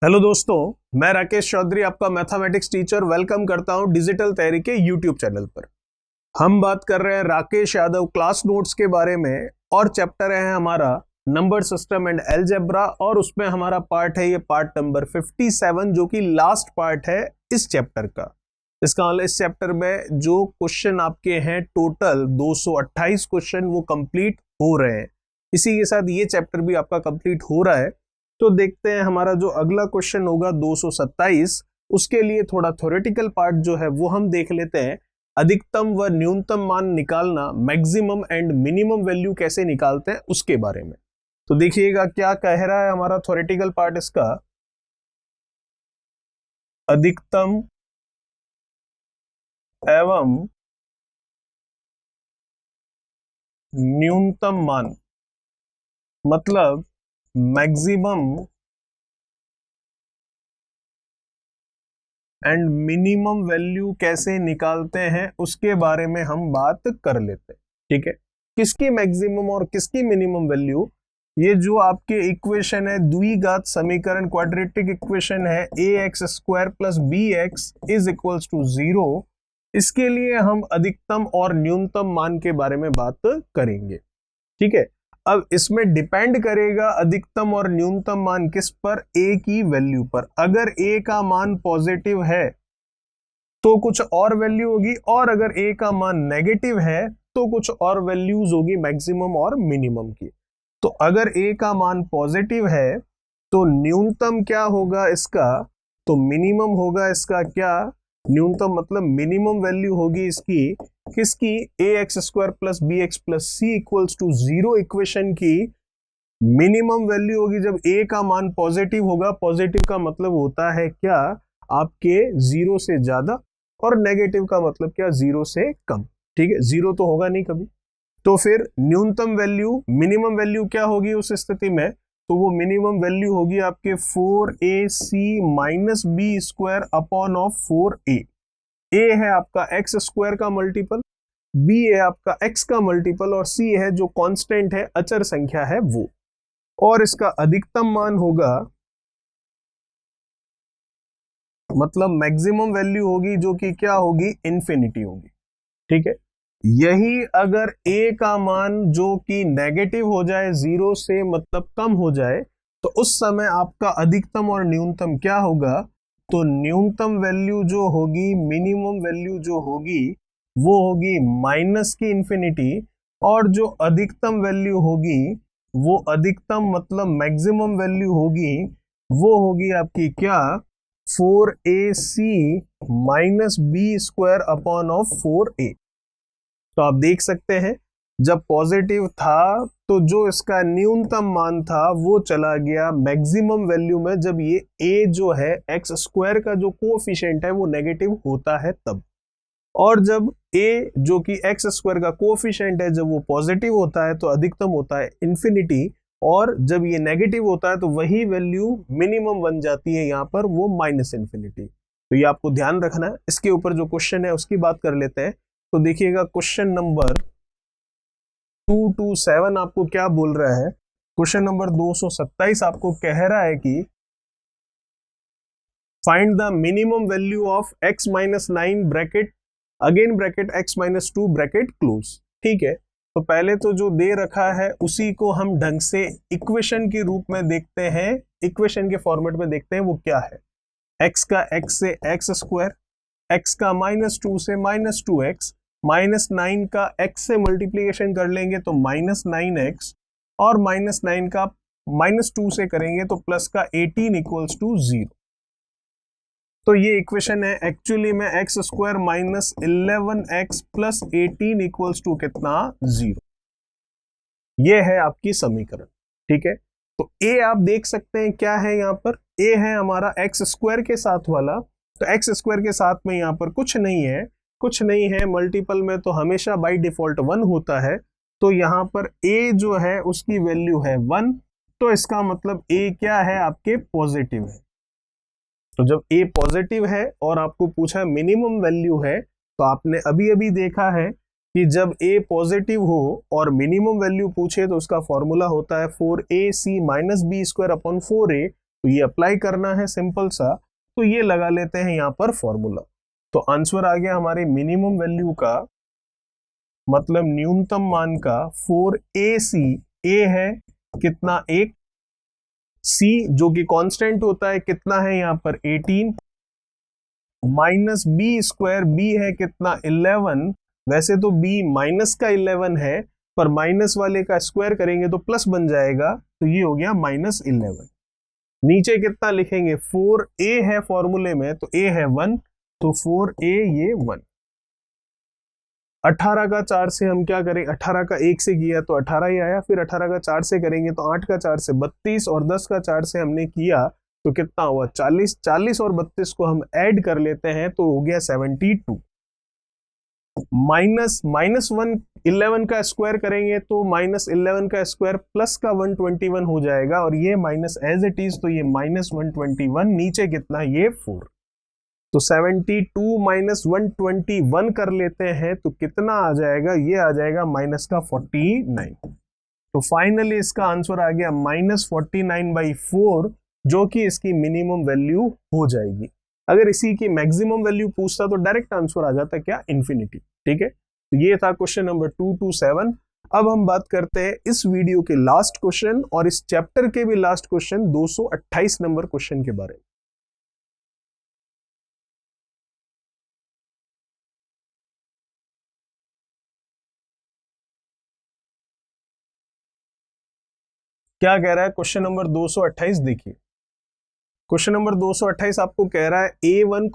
Hello दोस्तों, मैं राकेश चौधरी आपका मैथमेटिक्स टीचर वेलकम करता हूं डिजिटल तैयारी के यूट्यूब चैनल पर। हम बात कर रहे हैं राकेश यादव क्लास नोट्स के बारे में और चैप्टर है हमारा नंबर सिस्टम एंड अलजेब्रा और उसमें हमारा पार्ट है ये पार्ट नंबर 57 जो कि लास्ट पार्ट है इस चैप्टर का। इसका मतलब इस चैप्टर में जो क्वेश्चन आपके हैं टोटल 228 क्वेश्चन वो कंप्लीट हो रहे हैं। इसी के साथ ये चैप्टर भी आपका कंप्लीट हो रहा है। तो देखते हैं हमारा जो अगला क्वेश्चन होगा 227, उसके लिए थोड़ा थ्योरेटिकल पार्ट जो है वो हम देख लेते हैं। अधिकतम व न्यूनतम मान निकालना, मैक्सिमम एंड मिनिमम वैल्यू कैसे निकालते हैं उसके बारे में। तो देखिएगा क्या कह रहा है हमारा थ्योरेटिकल पार्ट इसका। अधिकतम एवं न्यूनतम मान मतलब मैक्सिमम एंड मिनिमम वैल्यू कैसे निकालते हैं उसके बारे में हम बात कर लेते हैं। ठीक है, किसकी मैक्सिमम और किसकी मिनिमम वैल्यू, ये जो आपके इक्वेशन है द्विघात समीकरण क्वाड्रेटिक इक्वेशन है ax² plus bx is equals to 0, इसके लिए हम अधिकतम और न्यूनतम मान के बारे में बात करेंगे। ठीक है, अब इसमें डिपेंड करेगा अधिकतम और न्यूनतम मान किस पर, a की वैल्यू पर। अगर a का मान पॉजिटिव है तो कुछ और वैल्यू होगी, और अगर a का मान नेगेटिव है तो कुछ और वैल्यूज होगी मैक्सिमम और मिनिमम की। तो अगर a का मान पॉजिटिव है तो न्यूनतम क्या होगा इसका, तो मिनिमम होगा इसका क्या, न्यूनतम मतलब मिनिमम वैल्यू होगी इसकी किसकी, ax² plus bx plus c equals to 0 equation की मिनिमम वैल्यू होगी जब a का मान पॉजिटिव होगा। पॉजिटिव का मतलब होता है क्या, आपके 0 से ज्यादा, और नेगेटिव का मतलब क्या, 0 से कम। ठीक है, 0 तो होगा नहीं कभी। तो फिर न्यूनतम वैल्यू, मिनिमम वैल्यू क्या होगी उस स्थिति में, तो वो मिनिमम वैल्यू होगी आपके 4ac minus B square upon of 4a। a है आपका x² का मल्टीपल, b है आपका x का मल्टीपल, और c है जो कांस्टेंट है, अचर संख्या है वो। और इसका अधिकतम मान होगा, मतलब मैक्सिमम वैल्यू होगी जो कि क्या होगी, इंफिनिटी होगी। ठीक है, यही अगर a का मान जो कि नेगेटिव हो जाए, 0 से मतलब कम हो जाए, तो उस समय आपका अधिकतम और न्यूनतम क्या होगा, तो न्यूनतम वैल्यू जो होगी, मिनिमम वैल्यू जो होगी वो होगी माइनस की इंफिनिटी, और जो अधिकतम वैल्यू होगी वो अधिकतम मतलब मैक्सिमम वैल्यू होगी वो होगी आपकी क्या, 4ac minus b² upon of 4a। तो आप देख सकते हैं जब पॉजिटिव था तो जो इसका न्यूनतम मान था वो चला गया मैक्सिमम वैल्यू में, जब ये a जो है x² का जो कोएफिशिएंट है वो नेगेटिव होता है तब। और जब a जो कि x² का कोएफिशिएंट है जब वो पॉजिटिव होता है तो अधिकतम होता है इंफिनिटी, और जब ये नेगेटिव होता है तो वही वैल्यू मिनिमम बन जाती है यहाँ पर, वो माइनस इंफिनिटी। तो ये आपको ध्यान रखना है। इसके ऊपर जो क्वेश्चन है उसकी बात कर लेते हैं। तो देखिएगा क्वेश्चन नंबर 227 आपको क्या बोल रहा है, क्वेश्चन नंबर 227 आपको कह रहा है कि find the minimum value of x minus 9 bracket again bracket x minus 2 bracket close. ठीक है, तो पहले तो जो दे रखा है उसी को हम ढंग से इक्वेशन के रूप में देखते हैं, इक्वेशन के फॉर्मेट में देखते हैं वो क्या है। x का x से x², x का -2 से -2x, -9 का x से मल्टीप्लीकेशन कर लेंगे तो -9x, और -9 का -2 से करेंगे तो प्लस का 18 इक्वल्स टू 0। तो ये इक्वेशन है एक्चुअली में x² minus 11x plus 18 equals to कितना, 0। ये है आपकी समीकरण। ठीक है, तो a आप देख सकते हैं क्या है यहाँ पर, a है हमारा x² के साथ वाला, तो x² के साथ में यहाँ पर कुछ नहीं है, कुछ नहीं है, मल्टीपल में तो हमेशा बाय डिफॉल्ट 1 होता है। तो यहाँ पर a जो है उसकी वैल्यू है 1, तो इसका मतलब a क्या है आपके, पॉजिटिव है। तो जब a पॉजिटिव है और आपको पूछा मिनिमम वैल्यू है, तो आपने अभी अभी देखा है कि जब a पॉजिटिव हो और मिनिमम वैल्यू पूछे तो उसका फॉर्मूला होता है 4ac minus B square upon 4a, तो ये अप्लाई करना है सिंपल सा, तो ये लगा लेते हैं यहाँ पर फॉर्मूला। तो आंसर आ गया हमारे मिनिमम वैल्यू का मतलब न्यूनतम मान का 4AC, ए है कितना 1, सी जो कि कांस्टेंट होता है कितना है यहाँ पर 18, माइनस बी स्क्वायर, बी है कितना 11, वैसे तो बी माइनस का 11 है पर माइनस वाले का स्क्वायर करेंगे तो प्लस बन जाएगा, तो ये हो गया -11। नीचे कितना लिखेंगे 4a है फॉर्मूले में तो a है 1, तो 4a ये 1। 18 का 4 से हम क्या करें, 18 का 1 से किया तो 18 ही आया, फिर 18 का 4 से करेंगे तो 8 का 4 से 32 और 10 का 4 से हमने किया तो कितना हुआ 40। 40 और 32 को हम ऐड कर लेते हैं तो हो गया 72। माइनस 1 11 का स्क्वायर करेंगे तो -11 का स्क्वायर प्लस का 121 हो जाएगा और ये माइनस एज इट इज, तो ये -121, नीचे कितना ये 4, तो 72 माइनस 121 कर लेते हैं तो कितना आ जाएगा, ये आ जाएगा माइनस का 49। तो फाइनली इसका आंसर आ गया -49/4, जो कि इसकी मिनिमम वैल्यू हो जाएगी। अगर इसी की मैक्सिमम वैल्यू पूछता तो डायरेक्ट आंसर आ जाता क्या, इन्फिनिटी। ठीक है, तो ये था क्वेश्चन नंबर 2 to 7। अब हम बात करते हैं इस वीडियो के लास्ट क्वेश्चन और इस चैप्टर के भी लास्ट क्वेश्चन 228 नंबर क्वेश्चन के बारे में। क्या कह रहा है क्वेश्चन नंबर 228, देखिए क्वेश्चन नंबर 228 आपको कह रहा है A1,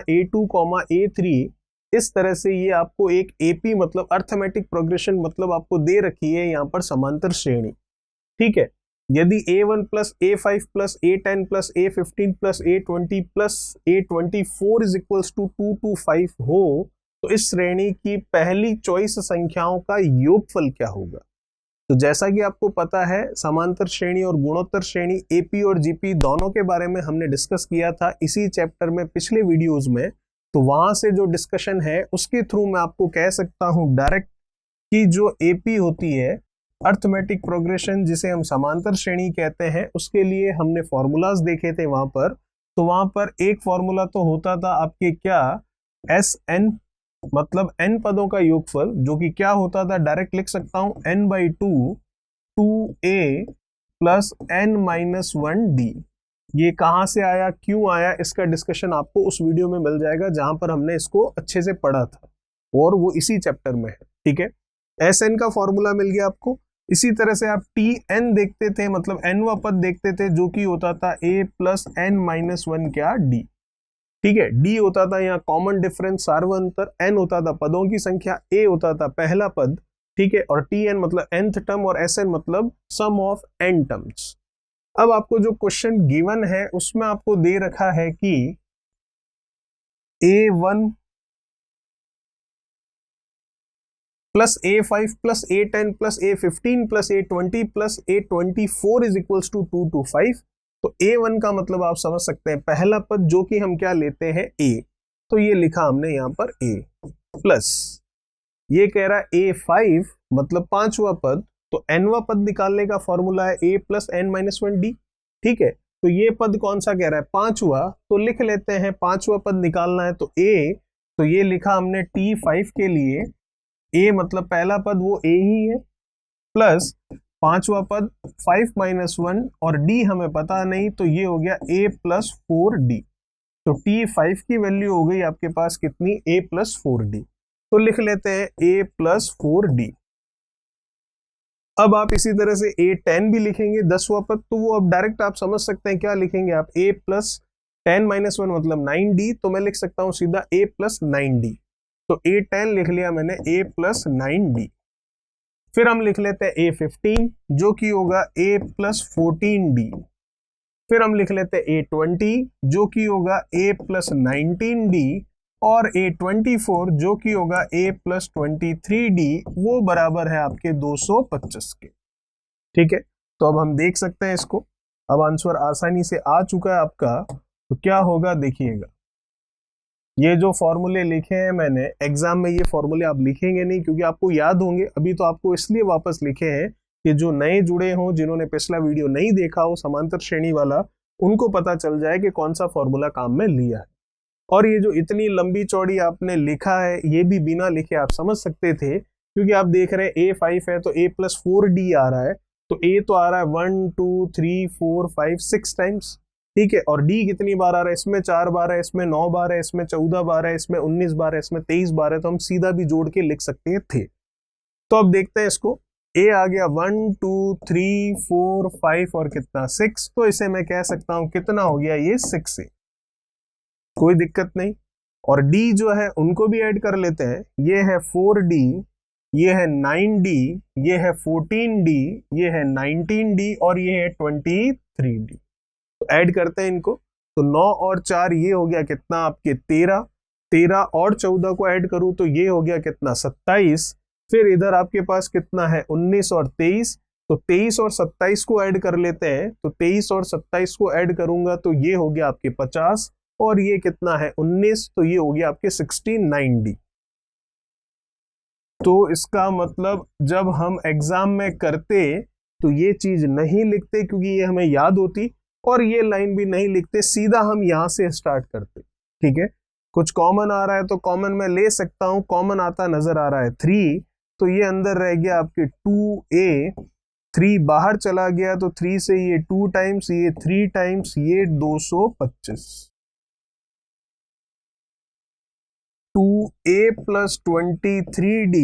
A2, A3, इस तरह से ये आपको एक AP मतलब अर्थमेटिक प्रोग्रेशन मतलब आपको दे रखी है यहाँ पर समांतर श्रेणी। ठीक है, यदि A1 plus A5 plus A10 plus A15 plus A20 plus A24 is equals to 2 to 5 हो तो इस श्रेणी की पहली चॉइस संख्याओं का योगफल क्या होगा। तो जैसा कि आपको पता है समांतर श्रेणी और गुणोत्तर श्रेणी AP और GP दोनों के बारे में हमने डिस्कस किया था इसी चैप्टर में पिछले वीडियोस में, तो वहां से जो डिस्कशन है उसके थ्रू मैं आपको कह सकता हूं डायरेक्ट कि जो AP होती है अर्थमेटिक प्रोग्रेशन जिसे हम समांतर श्रेणी कहते हैं, उसके लिए हमने फॉर्मूलाज देखे थे वहां पर। तो वहां पर एक फॉर्मूला तो होता था आपके क्या SN मतलब n पदों का योगफल, जो कि क्या होता था डायरेक्ट लिख सकता हूं n/2 2a प्लस n-1d। ये कहां से आया क्यों आया इसका डिस्कशन आपको उस वीडियो में मिल जाएगा जहां पर हमने इसको अच्छे से पढ़ा था और वो इसी चैप्टर में है। ठीक है, Sn का फॉर्मूला मिल गया आपको। इसी तरह से आप Tn देखते थे मतलब nवा पद देखते थे जो कि होता था a प्लस n-1 क्या d। ठीक है, डी होता था यहाँ कॉमन डिफरेंस सार्वंतर, एन होता था पदों की संख्या, ए होता था पहला पद। ठीक है, और टी एन मतलब nth टर्म और एस एन मतलब सम ऑफ n टर्म्स। अब आपको जो क्वेश्चन गिवन है उसमें आपको दे रखा है कि A1 plus A5 plus A10 plus A15 plus A20 plus A24 is equals to 2 to 5। तो A1 का मतलब आप समझ सकते हैं पहला पद जो कि हम क्या लेते हैं A, तो ये लिखा हमने यहां पर A प्लस ये कह रहा है A5 मतलब पांचवा पद, तो nवा पद निकालने का फॉर्मूला है A प्लस n-1d। ठीक है, तो ये पद कौन सा कह रहा है पांचवा, तो लिख लेते हैं पांचवा पद निकालना है तो A, तो ये लिखा हमने T5 के लिए A मतलब पहला पद वो A ही है प्लस पांचवा पद 5-1 और D हमें पता नहीं तो ये हो गया A प्लस 4D। तो T5 की वैल्यू हो गई आपके पास कितनी A प्लस 4D, तो लिख लेते हैं A प्लस 4D। अब आप इसी तरह से A10 भी लिखेंगे 10वां पद, तो वो अब डायरेक्ट आप समझ सकते हैं क्या लिखेंगे आप A प्लस 10-1 मतलब 9D, तो मैं लिख सकता हूं सीधा A प्लस 9D। तो A10 लिख लिया मैंने A प्लस 9D। फिर हम लिख लेते हैं A15 जो कि होगा A प्लस 14D। फिर हम लिख लेते हैं A20 जो कि होगा A प्लस 19D और A24 जो कि होगा A प्लस 23D, वो बराबर है आपके 225 के। ठीक है, तो अब हम देख सकते हैं इसको, अब आंसर आसानी से आ चुका है आपका। तो क्या होगा देखिएगा, ये जो फॉर्मूले लिखे हैं मैंने एग्जाम में, ये फॉर्मूले आप लिखेंगे नहीं क्योंकि आपको याद होंगे, अभी तो आपको इसलिए वापस लिखे हैं कि जो नए जुड़े हों जिन्होंने पिछला वीडियो नहीं देखा हो समांतर श्रेणी वाला, उनको पता चल जाए कि कौन सा फॉर्मूला काम में लिया है। और ये जो इतनी लंबी चौड़ी आपने लिखा है, ये भी बिना लिखे आप समझ सकते थे, क्योंकि आप देख रहे हैं A5 है तो A+4D आ रहा है, तो A तो आ रहा है 1 2 3 4 5 6 टाइम्स, ठीक है। और D कितनी बार आ रहा है, इसमें 4 बार है, इसमें 9 बार है, इसमें 14 बार है, इसमें 19 बार है, इसमें 23 बार है, तो हम सीधा भी जोड़ के लिख सकते थे। तो अब देखते हैं इसको, A आ गया 1 2 3 4 5 और कितना 6, तो इसे मैं कह सकता हूं कितना हो गया, ये 6 है, कोई दिक्कत नहीं। और D जो है उनको भी ऐड कर लेते हैं, ये है 4D, ये है 9D, ये है 14D, ये है 19D और ये है 23D। तो ऐड करते हैं इनको, तो 9 और 4 ये हो गया कितना आपके 13, 13 और 14 को ऐड करूं तो ये हो गया कितना 27। फिर इधर आपके पास कितना है 19 और 23, तो 23 और 27 को ऐड कर लेते हैं, तो 23 और 27 को ऐड करूंगा तो ये हो गया आपके 50 और ये कितना है 19, तो ये हो गया आपके 69D। तो इसका मतलब जब हम एग्जाम में करते तो ये चीज नहीं लिखते क्योंकि ये हमें याद होती, और ये लाइन भी नहीं लिखते, सीधा हम यहां से स्टार्ट करते, ठीक है। कुछ कॉमन आ रहा है तो कॉमन में ले सकता हूं, कॉमन आता नजर आ रहा है 3, तो ये अंदर रह गया आपके 2A, 3 बाहर चला गया तो 3 से ये 2 टाइम्स, ये 3 टाइम्स, ये 225। 2A + 23D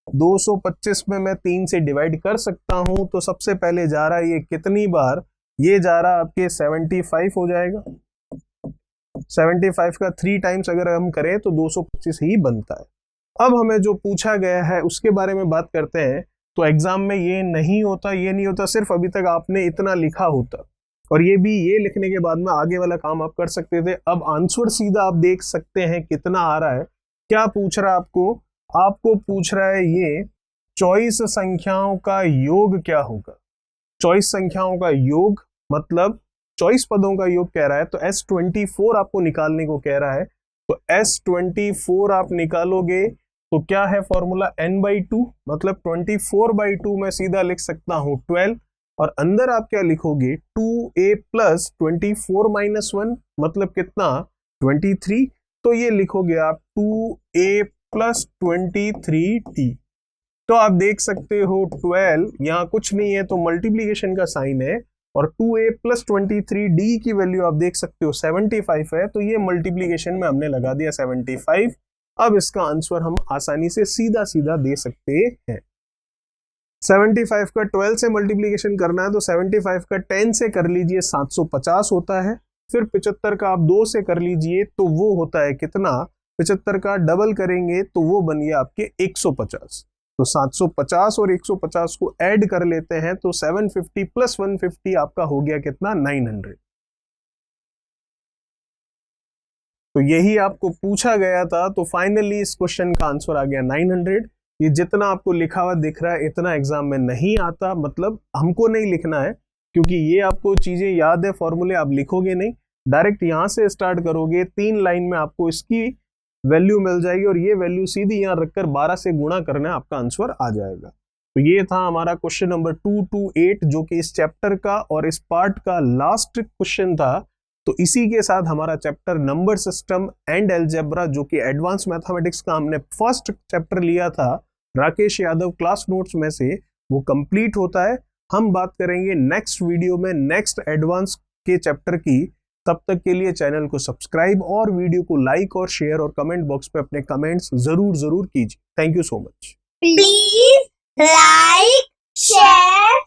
225 में मैं 3 से डिवाइड कर सकता हूं, तो सबसे पहले जा रहा है ये कितनी बार, ये जा रहा आपके 75 हो जाएगा। 75 का 3 टाइम्स अगर हम करें तो 225 ही बनता है। अब हमें जो पूछा गया है उसके बारे में बात करते हैं। तो एग्जाम में ये नहीं होता, ये नहीं होता, सिर्फ अभी तक आपने इतना लिखा होता, और ये भी ये लिखने के बाद में आगे वाला काम आप कर सकते थे। अब आंसर सीधा आप देख सकते हैं कितना आ रहा है। क्या पूछ रहा है आपको, आपको पूछ रहा है ये चॉइस संख्याओं का योग क्या होगा। चॉइस संख्याओं का योग मतलब चॉइस पदों का योग कह रहा है, तो S24 आपको निकालने को कह रहा है। तो S24 आप निकालोगे तो क्या है फॉर्मूला, n/2, मतलब 24/2 मैं सीधा लिख सकता हूं 12, और अंदर आप क्या लिखोगे 2A + 24 - 1 मतलब कितना 23, तो ये लिखोगे आप 2A + 23D। तो आप देख सकते हो 12 यहाँ कुछ नहीं है तो मल्टीप्लीकेशन का साइन है, और 2A + 23D की वैल्यू आप देख सकते हो 75 है, तो ये मल्टीप्लीकेशन में हमने लगा दिया 75। अब इसका आंसर हम आसानी से सीधा सीधा दे सकते हैं। 75 का 12 से मल्टीप्लीकेशन करना है तो 75 का 10 से कर लीजिए 750 होता है। फिर 75 का आप 2 से कर लीजिए तो वो होता है कितना, 75 का डबल करेंगे तो वो बन गया आपके 150। तो 750 और 150 को ऐड कर लेते हैं तो 750 + 150 आपका हो गया कितना 900। तो यही आपको पूछा गया था, तो फाइनली इस क्वेश्चन का आंसर आ गया 900। ये जितना आपको लिखा हुआ दिख रहा है इतना एग्जाम में नहीं आता, मतलब हमको नहीं लिखना है क्योंकि ये आपको चीजें याद है, फॉर्मूले आप लिखोगे नहीं, डायरेक्ट यहां से स्टार्ट करोगे, 3 लाइन में आपको इसकी वैल्यू मिल जाएगी और ये वैल्यू सीधी यहां रखकर 12 से गुणा करना है, आपका आंसर आ जाएगा। तो ये था हमारा क्वेश्चन नंबर 228 जो कि इस चैप्टर का और इस पार्ट का लास्ट क्वेश्चन था। तो इसी के साथ हमारा chapter number system and algebra जो कि एडवांस मैथमेटिक्स का हमने फर्स्ट चैप्टर लिया था राकेश यादव क्लास नोट्स में से, वो कंप्लीट होता है। हम बात करेंगे नेक्स्ट वीडियो में नेक्स्ट एडवांस के चैप्टर की। तब तक के लिए चैनल को सब्सक्राइब और वीडियो को लाइक और शेयर और कमेंट बॉक्स पे अपने कमेंट्स जरूर कीजिए। Thank you so much. Please like share